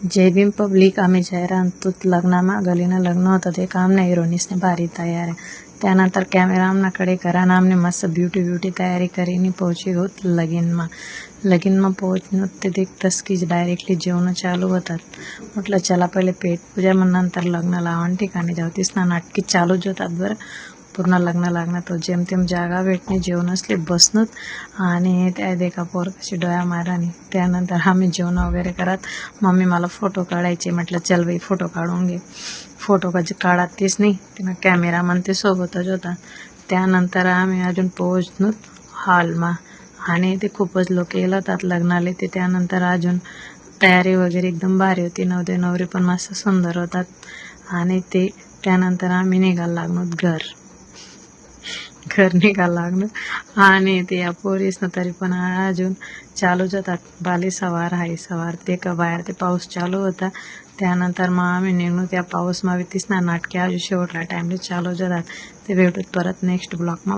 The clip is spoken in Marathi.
जय भीम पब्लिक. आम्ही जयरामतूत लग्नामा गलीनं लग्न होतं ते आमने हिरोनीसने भारी तयार त्यानंतर कॅमेरा आमनाकडे करा आमने मस्त ब्युटी तयारी करीने पहुंची होत लगीनमा पोहोचून ते देखतस की डायरेक्टली जेवण चालू होतात. म्हटलं चला पहिले पेट पूजा मग नंतर लग्न लावण ठिकाणी जाऊ. तिसना नाटकी चालूच होतात बरं. पूर्ण लग्न लागणार तो जेमतेम जागा भेटणे जेवण असले बसणत आणि त्या देखा पोर कशी डोळ्या मारानी. त्यानंतर आम्ही जेवण वगैरे करत मम्मी मला फोटो काढायचे म्हटलं चल बाई फोटो काढून घे. फोटो कधी काढत तीच नाही तिनं कॅमेरामन ते सोबतच होता. त्यानंतर आम्ही अजून पोहोचलो हॉलमा आणि ते खूपच लोक येतात लग्नाले ते. त्यानंतर अजून तयारी वगैरे एकदम भारी होती. नवरे नवरी पण मस्त सुंदर होतात आणि ते त्यानंतर आम्ही निघायला लागलो घर निघायला लागलो आणि ते या पोरीसनं तरी पण अजून चालूच होतात. बाली सवार हाय सवार ते का बाहेर ते पाऊस चालू होता. त्यानंतर मग आम्ही निघलो त्या पाऊस मा तीसना नाटके अजून शेवटला टाइमला चालूच होतात. ते भेटूत परत नेक्स्ट ब्लॉगमा.